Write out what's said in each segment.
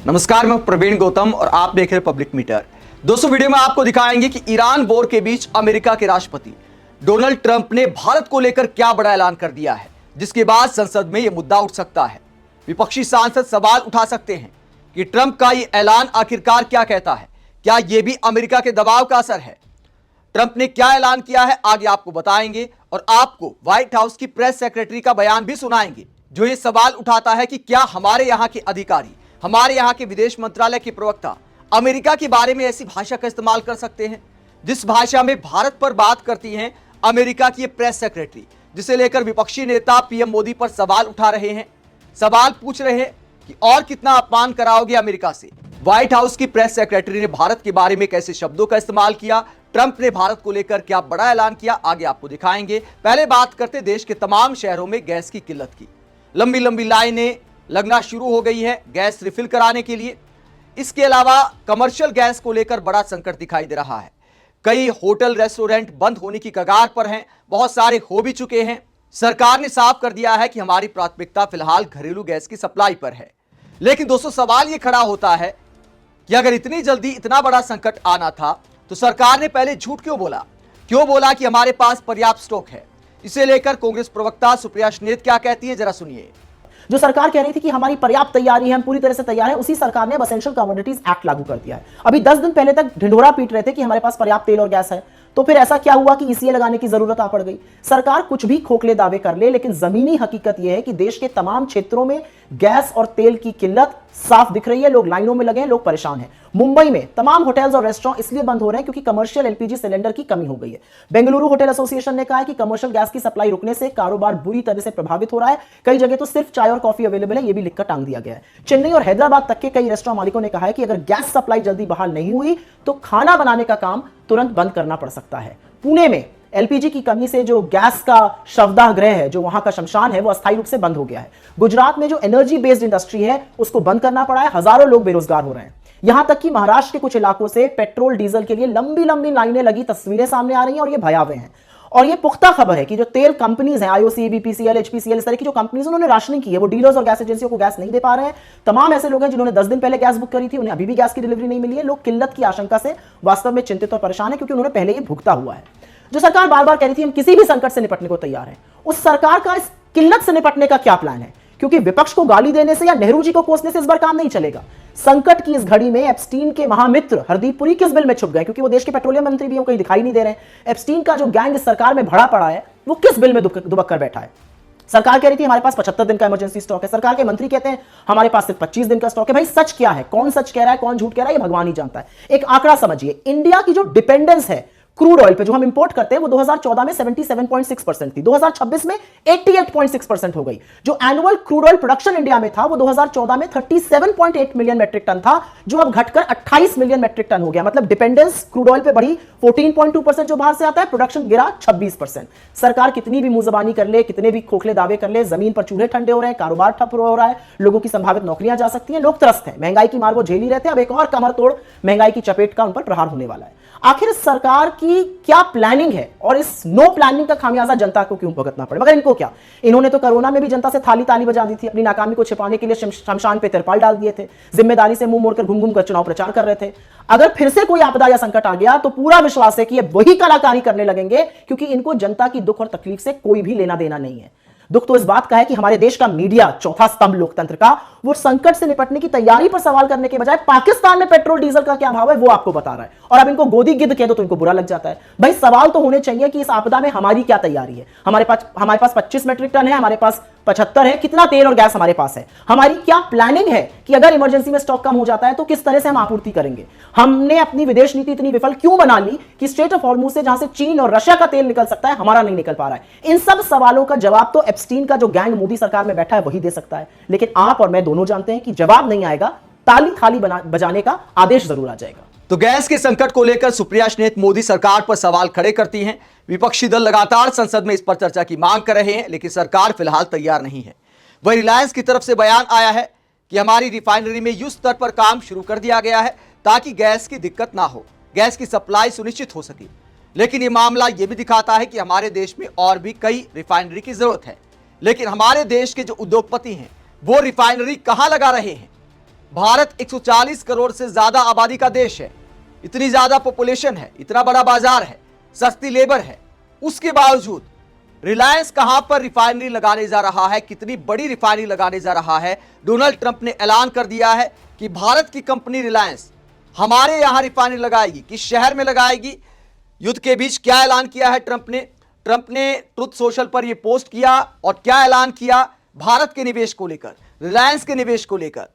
नमस्कार, मैं प्रवीण गौतम और आप देख रहे हैं पब्लिक मीटर। दोस्तों, वीडियो में आपको दिखाएंगे कि ईरान वॉर के बीच अमेरिका के राष्ट्रपति डोनाल्ड ट्रंप ने भारत को लेकर क्या बड़ा ऐलान कर दिया है, जिसके बाद संसद में यह मुद्दा उठ सकता है। विपक्षी सांसद सवाल उठा सकते हैं कि ट्रंप का यह ऐलान आखिरकार क्या कहता है। क्या यह भी अमेरिका के दबाव का असर है? ट्रंप ने क्या ऐलान किया है, आगे आपको बताएंगे और आपको व्हाइट हाउस की प्रेस सेक्रेटरी का बयान भी सुनाएंगे, जो ये सवाल उठाता है कि क्या हमारे यहां के अधिकारी, हमारे यहां के विदेश मंत्रालय के प्रवक्ता अमेरिका के बारे में ऐसी भाषा का इस्तेमाल कर सकते हैं जिस भाषा में भारत पर बात करती हैं अमेरिका की प्रेस सेक्रेटरी, जिसे लेकर विपक्षी नेता पीएम मोदी पर सवाल उठा रहे हैं, सवाल पूछ रहे हैं कि और कितना अपमान कराओगे अमेरिका से। व्हाइट हाउस की प्रेस सेक्रेटरी ने भारत के बारे में कैसे शब्दों का इस्तेमाल किया, ट्रंप ने भारत को लेकर क्या बड़ा ऐलान किया, आगे आपको दिखाएंगे। पहले बात करते देश के तमाम शहरों में गैस की किल्लत की। लंबी लंबी लाइनें लगना शुरू हो गई है गैस रिफिल कराने के लिए। इसके अलावा कमर्शियल गैस को लेकर बड़ा संकट दिखाई दे रहा है। कई होटल रेस्टोरेंट बंद होने की कगार पर हैं, बहुत सारे हो भी चुके हैं। सरकार ने साफ कर दिया है कि हमारी प्राथमिकता फिलहाल घरेलू गैस की सप्लाई पर है। लेकिन दोस्तों, सवाल यह खड़ा होता है कि अगर इतनी जल्दी इतना बड़ा संकट आना था तो सरकार ने पहले झूठ क्यों बोला? क्यों बोला कि हमारे पास पर्याप्त स्टॉक है? इसे लेकर कांग्रेस प्रवक्ता सुप्रिया श्नेत क्या कहती है, जरा सुनिए। जो सरकार कह रही थी कि हमारी पर्याप्त तैयारी है, हम पूरी तरह से तैयार हैं, उसी सरकार ने अब एसेंशियल कमोडिटीज एक्ट लागू कर दिया है। अभी 10 दिन पहले तक ढिंढोरा पीट रहे थे कि हमारे पास पर्याप्त तेल और गैस है, तो फिर ऐसा क्या हुआ कि ईसीए लगाने की जरूरत आ पड़ गई। सरकार कुछ भी खोखले दावे कर ले, लेकिन जमीनी हकीकत यह है कि देश के तमाम क्षेत्रों में गैस और तेल की किल्लत साफ दिख रही है। लोग लाइनों में लगे हैं, लोग परेशान हैं। मुंबई में तमाम होटल्स और रेस्टोरेंट इसलिए बंद हो रहे हैं क्योंकि कमर्शियल एलपीजी सिलेंडर की कमी हो गई है। बेंगलुरु होटल एसोसिएशन ने कहा है कि कमर्शियल गैस की सप्लाई रुकने से कारोबार बुरी तरह से प्रभावित हो रहा है। कई जगह तो सिर्फ चाय और कॉफी अवेलेबल है, यह भी लिखकर टांग दिया गया है। चेन्नई और हैदराबाद तक के कई रेस्टोरेंट मालिकों ने कहा है कि अगर गैस सप्लाई जल्दी बहाल नहीं हुई तो खाना बनाने का काम तुरंत बंद करना पड़ सकता है। पुणे में एलपीजी की कमी से जो गैस का शवदाह गृह है, जो वहां का शमशान है, वो अस्थायी रूप से बंद हो गया है। गुजरात में जो एनर्जी बेस्ड इंडस्ट्री है उसको बंद करना पड़ा है। हजारों लोग बेरोजगार हो रहे हैं। यहां तक कि महाराष्ट्र के कुछ इलाकों से पेट्रोल डीजल के लिए लंबी लंबी लाइनें लगी तस्वीरें सामने आ रही हैं और ये भयावह हैं। और ये पुख्ता खबर है कि जो तेल कंपनीज हैं, आईओसी, बीपीसीएल, एचपीसीएल, इस तरह की जो कंपनीज उन्होंने राशनिंग की है, वो डीलर्स और गैस एजेंसियों को गैस नहीं दे पा रहे हैं। तमाम ऐसे लोग हैं जिन्होंने 10 दिन पहले गैस बुक करी थी, उन्हें अभी भी गैस की डिलीवरी नहीं मिली है। लोग किल्लत की आशंका से वास्तव में चिंतित और परेशान है क्योंकि उन्होंने पहले ही भुगता हुआ है। जो सरकार बार बार कह रही थी हम किसी भी संकट से निपटने को तैयार हैं, उस सरकार का इस किल्लत से निपटने का क्या प्लान है? क्योंकि विपक्ष को गाली देने से या नेहरू जी को कोसने से इस बार काम नहीं चलेगा। संकट की इस घड़ी में एप्स्टीन के महामित्र हरदीप पुरी किस बिल में छुप गए? क्योंकि वो देश के पेट्रोलियम मंत्री भी कहीं दिखाई नहीं दे रहे हैं। एप्स्टीन का जो गैंग इस सरकार में भरा पड़ा है, वो किस बिल में दुबक कर बैठा है? सरकार कह रही थी हमारे पास 75 दिन का इमरजेंसी स्टॉक है। सरकार के मंत्री कहते हैं हमारे पास सिर्फ 25 दिन का स्टॉक है। भाई सच क्या है? कौन सच कह रहा है, कौन झूठ कह रहा है, ये भगवान ही जानता है। एक आंकड़ा समझिए, इंडिया की जो डिपेंडेंस है क्रूड ऑयल पे, जो हम इंपोर्ट करते हैं, वो 2014 में 77.6% थी, 2026 में 88.6% हो गई। जो annual crude oil production India में था वो 2014 में 37.8 मिलियन मेट्रिक टन था, जो अब घटकर 28 मिलियन मेट्रिक टन हो गया। मतलब डिपेंडेंस क्रूड ऑयल पे बढ़ी 14.2% जो बाहर से आता है, प्रोडक्शन गिरा 26%। सरकार कितनी भी मुंहजबानी कर ले, कितने भी खोखले दावे कर ले, जमीन पर चूल्हे ठंडे हो रहे हैं, कारोबार ठप हो रहा है, लोगों की संभावित नौकरियां जा सकती हैं, लोग त्रस्त हैं, महंगाई की मार वो झेल ही रहते हैं। अब एक और कमर तोड़ महंगाई की चपेट का उन पर प्रहार होने वाला है। आखिर सरकार की क्या प्लानिंग है और इस नो प्लानिंग का खामियाजा जनता को क्यों भुगतना पड़े? मगर इनको क्या, इन्होंने तो कोरोना में भी जनता से थाली ताली बजा दी थी। अपनी नाकामी को छिपाने के लिए शमशान पे तिरपाल डाल दिए थे, जिम्मेदारी से मुंह मोड़कर घूम घूम कर चुनाव प्रचार कर रहे थे। अगर फिर से कोई आपदा या संकट आ गया तो पूरा विश्वास है कि ये वही कलाकारी करने लगेंगे, क्योंकि इनको जनता की दुख और तकलीफ से कोई भी लेना देना नहीं है। दुख तो इस बात का है कि हमारे देश का मीडिया, चौथा स्तंभ लोकतंत्र का, वो संकट से निपटने की तैयारी पर सवाल करने के बजाय पाकिस्तान में पेट्रोल डीजल का क्या भाव है वो आपको बता रहा है। और अब इनको गोदी गिद्ध कह दो तो इनको बुरा लग जाता है। भाई सवाल तो होने चाहिए कि इस आपदा में हमारी क्या तैयारी है। हमारे पास 25 मेट्रिक टन है, हमारे पास 75 है, कितना तेल और गैस हमारे पास है, हमारी क्या प्लानिंग है कि अगर इमरजेंसी में स्टॉक कम हो जाता है तो किस तरह से हम आपूर्ति करेंगे। हमने अपनी विदेश नीति इतनी विफल क्यों बना ली कि स्ट्रेट ऑफ हॉर्मुज से जहां से चीन और रशिया का तेल निकल सकता है, हमारा नहीं निकल पा रहा है। इन सब सवालों का जवाब तो एप्स्टीन का जो गैंग मोदी सरकार में बैठा है वही दे सकता है। लेकिन आप और मैं दोनों जानते हैं कि जवाब नहीं आएगा, ताली थाली बजाने का आदेश जरूर आ जाएगा। तो गैस के संकट को लेकर सुप्रिया श्नेत मोदी सरकार पर सवाल खड़े करती हैं। विपक्षी दल लगातार संसद में इस पर चर्चा की मांग कर रहे हैं, लेकिन सरकार फिलहाल तैयार नहीं है। वह रिलायंस की तरफ से बयान आया है कि हमारी रिफाइनरी में युद्ध स्तर पर काम शुरू कर दिया गया है ताकि गैस की दिक्कत ना हो, गैस की सप्लाई सुनिश्चित हो सके। लेकिन यह मामला यह भी दिखाता है कि हमारे देश में और भी कई रिफाइनरी की जरूरत है, लेकिन हमारे देश के जो उद्योगपति हैं वो रिफाइनरी कहां लगा रहे हैं, भारत 140 करोड़ से ज्यादा आबादी का देश है, इतनी ज्यादा पॉपुलेशन है, इतना बड़ा बाजार है, सस्ती लेबर है, उसके बावजूद रिलायंस कहां पर रिफाइनरी लगाने जा रहा है, कितनी बड़ी रिफाइनरी लगाने जा रहा है। डोनाल्ड ट्रंप ने ऐलान कर दिया है कि भारत की कंपनी रिलायंस हमारे यहां रिफाइनरी लगाएगी, किस शहर में लगाएगी। युद्ध के बीच क्या ऐलान किया है ट्रंप ने ट्रुथ सोशल पर यह पोस्ट किया और क्या ऐलान किया भारत के निवेश को लेकर, रिलायंस के निवेश को लेकर।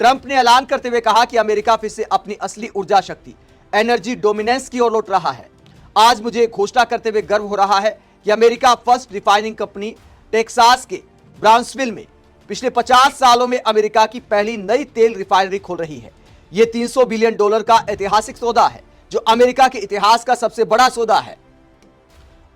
ट्रंप ने ऐलान करते हुए कहा कि अमेरिका फिर से अपनी असली ऊर्जा शक्ति, एनर्जी डोमिनेंस की ओर लौट रहा है। आज मुझे घोषणा करते हुए गर्व हो रहा है कि America first refining company Texas के ब्राउन्सविल में पिछले 50 सालों में अमेरिका की पहली नई तेल रिफाइनरी खोल रही है। यह $300 बिलियन का ऐतिहासिक सौदा है, जो अमेरिका के इतिहास का सबसे बड़ा सौदा है।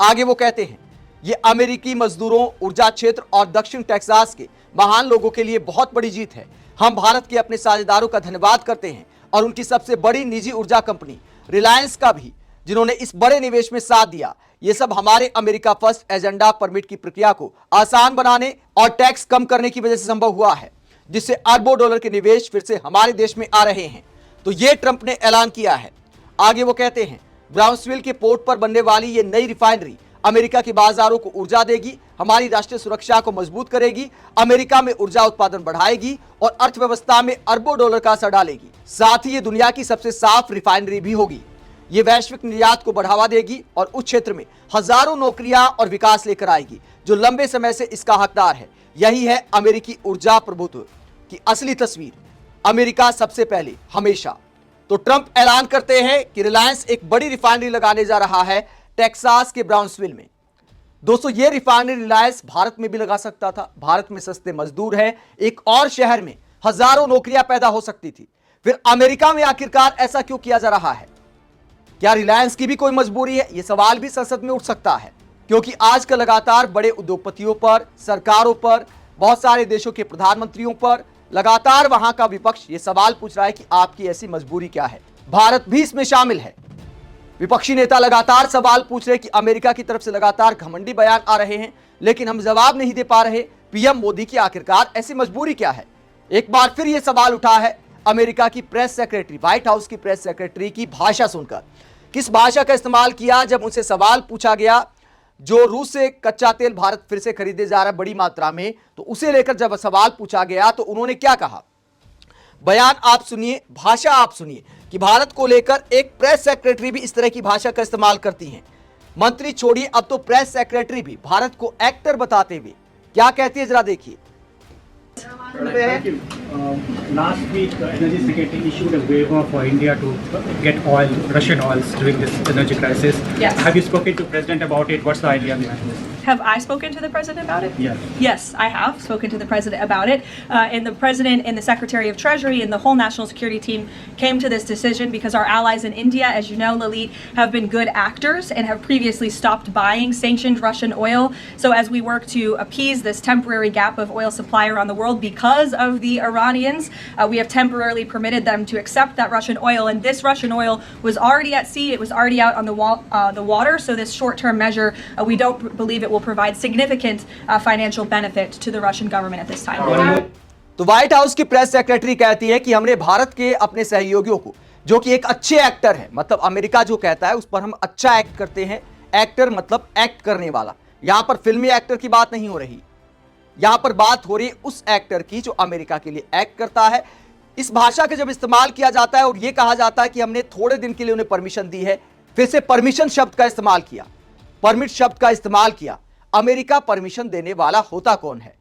आगे वो कहते हैं, यह अमेरिकी मजदूरों, ऊर्जा क्षेत्र और दक्षिण टेक्सास के महान लोगों के लिए बहुत बड़ी जीत है। हम भारत के अपने साझेदारों का धन्यवाद करते हैं और उनकी सबसे बड़ी निजी ऊर्जा कंपनी रिलायंस का भी, जिन्होंने इस बड़े निवेश में साथ दिया। ये सब हमारे अमेरिका फर्स्ट एजेंडा परमिट की प्रक्रिया को आसान बनाने और टैक्स कम करने की वजह से संभव हुआ है, जिससे अरबों डॉलर के निवेश फिर से हमारे देश में आ रहे हैं। तो ये ट्रंप ने ऐलान किया है। आगे वो कहते हैं, ब्राउन्सविल के पोर्ट पर बनने वाली ये नई रिफाइनरी अमेरिका के बाजारों को ऊर्जा देगी, हमारी राष्ट्रीय सुरक्षा को मजबूत करेगी, अमेरिका में ऊर्जा उत्पादन बढ़ाएगी और अर्थव्यवस्था में अरबों डॉलर का असर डालेगी। साथ ही ये दुनिया की सबसे साफ रिफाइनरी भी होगी। ये वैश्विक निर्यात को बढ़ावा देगी और उस क्षेत्र में हजारों नौकरियां और विकास लेकर आएगी, जो लंबे समय से इसका हकदार है। यही है अमेरिकी ऊर्जा प्रभुत्व की असली तस्वीर। अमेरिका सबसे पहले, हमेशा। तो ट्रंप ऐलान करते हैं कि रिलायंस एक बड़ी रिफाइनरी लगाने जा रहा है टेक्सास के ब्राउन्सविल में। दोस्तों, ये रिफाइनरी रिलायंस भारत में भी लगा सकता था। भारत में सस्ते मजदूर हैं, एक और शहर में हजारों नौकरियां पैदा हो सकती थी। फिर अमेरिका में आखिरकार ऐसा क्यों किया जा रहा है? क्या रिलायंस की भी कोई मजबूरी है? यह सवाल भी संसद में उठ सकता है, क्योंकि आजकल लगातार बड़े उद्योगपतियों पर, सरकारों पर, बहुत सारे देशों के प्रधानमंत्रियों पर लगातार वहां का विपक्ष ये सवाल पूछ रहा है कि आपकी ऐसी मजबूरी क्या है। भारत भी इसमें शामिल है। विपक्षी नेता लगातार सवाल पूछ रहे हैं कि अमेरिका की तरफ से लगातार घमंडी बयान आ रहे हैं, लेकिन हम जवाब नहीं दे पा रहे। पीएम मोदी की आखिरकार ऐसी मजबूरी क्या है? एक बार फिर यह सवाल उठा है अमेरिका की प्रेस सेक्रेटरी, व्हाइट हाउस की प्रेस सेक्रेटरी की भाषा सुनकर। किस भाषा का इस्तेमाल किया जब उनसे सवाल पूछा गया, जो रूस से कच्चा तेल भारत फिर से खरीदे जा रहा है बड़ी मात्रा में, तो उसे लेकर जब सवाल पूछा गया तो उन्होंने क्या कहा? बयान आप सुनिए, भाषा आप सुनिए कि भारत को लेकर एक प्रेस सेक्रेटरी भी इस तरह की भाषा का इस्तेमाल करती हैं। मंत्री छोड़िए, अब तो प्रेस सेक्रेटरी भी भारत को एक्टर बताते हुए क्या कहती है, जरा देखिए। Thank you. Last week, the Energy Secretary issued a waiver for India to get oil, Russian oils during this energy crisis. Yes. Have you spoken to President about it? What's the idea behind this? Have I spoken to the president about it? Yes. Yes, I have spoken to the president about it. And the president and the Secretary of Treasury and the whole national security team came to this decision because our allies in India, as you know, Lalit, have been good actors and have previously stopped buying sanctioned Russian oil. So as we work to appease this temporary gap of oil supply around the world because of the Iranians, we have temporarily permitted them to accept that Russian oil. And this Russian oil was already at sea. It was already out on the water. So this short-term measure, we don't believe it will provide significant financial benefit to the Russian government at this time. तो white house की press secretary कहती है कि हमने भारत के अपने सहयोगियों को, जो कि एक अच्छे एक्टर है, मतलब अमेरिका जो कहता है उस पर हम अच्छा एक्ट करते हैं। एक्टर मतलब एक्ट करने वाला। यहां पर फिल्मी एक्टर की बात नहीं हो रही, यहां पर बात हो रही उस एक्टर की जो अमेरिका के लिए एक्ट करता है। इस भाषा का जब इस्तेमाल किया जाता है और यह कहा जाता है कि हमने थोड़े दिन के लिए उन्हें परमिशन दी है, फिर से परमिशन शब्द का इस्तेमाल किया, परमिट शब्द का इस्तेमाल किया। अमेरिका परमिशन देने वाला होता कौन है?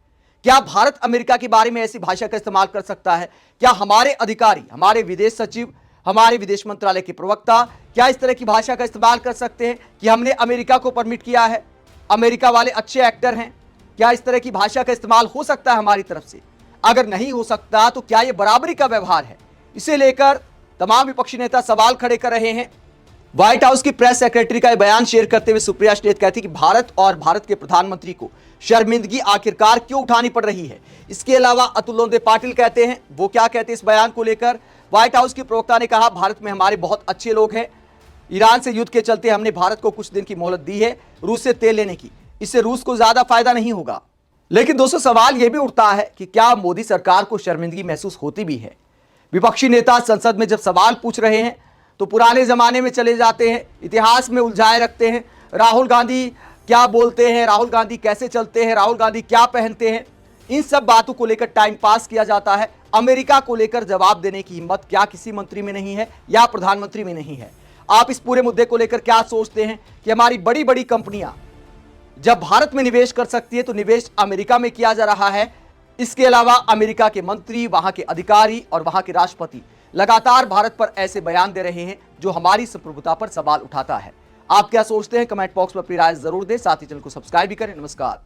क्या भारत अमेरिका के बारे में ऐसी भाषा का इस्तेमाल कर सकता है? क्या हमारे अधिकारी, हमारे विदेश सचिव, हमारे विदेश मंत्रालय के प्रवक्ता क्या इस तरह की भाषा का इस्तेमाल कर सकते हैं कि हमने अमेरिका को परमिट किया है, अमेरिका वाले अच्छे एक्टर हैं? क्या इस तरह की भाषा का इस्तेमाल हो सकता है हमारी तरफ से? अगर नहीं हो सकता तो क्या यह बराबरी का व्यवहार है? इसे लेकर तमाम विपक्षी नेता सवाल खड़े कर रहे हैं। व्हाइट हाउस की प्रेस सेक्रेटरी का बयान शेयर करते हुए सुप्रिया श्रीनेत कहती कि भारत और भारत के प्रधानमंत्री को शर्मिंदगी आखिरकार क्यों उठानी पड़ रही है। इसके अलावा अतुल पाटिल कहते हैं, वो क्या कहते हैं इस बयान को लेकर? व्हाइट हाउस की प्रवक्ता ने कहा, भारत में हमारे बहुत अच्छे लोग हैं। ईरान से युद्ध के चलते हमने भारत को कुछ दिन की मोहलत दी है रूस से तेल लेने की, इससे रूस को ज्यादा फायदा नहीं होगा। लेकिन दोस्तों सवाल यह भी उठता है कि क्या मोदी सरकार को शर्मिंदगी महसूस होती भी है? विपक्षी नेता संसद में जब सवाल पूछ रहे हैं तो पुराने जमाने में चले जाते हैं, इतिहास में उलझाए रखते हैं। राहुल गांधी क्या बोलते हैं, राहुल गांधी कैसे चलते हैं, राहुल गांधी क्या पहनते हैं, इन सब बातों को लेकर टाइम पास किया जाता है। अमेरिका को लेकर जवाब देने की हिम्मत क्या किसी मंत्री में नहीं है या प्रधानमंत्री में नहीं है? आप इस पूरे मुद्दे को लेकर क्या सोचते हैं कि हमारी बड़ी बड़ी कंपनियां जब भारत में निवेश कर सकती है तो निवेश अमेरिका में किया जा रहा है? इसके अलावा अमेरिका के मंत्री, वहां के अधिकारी और वहां के राष्ट्रपति लगातार भारत पर ऐसे बयान दे रहे हैं जो हमारी संप्रभुता पर सवाल उठाता है। आप क्या सोचते हैं? कमेंट बॉक्स में अपनी राय जरूर दें, साथ ही चैनल को सब्सक्राइब भी करें। नमस्कार।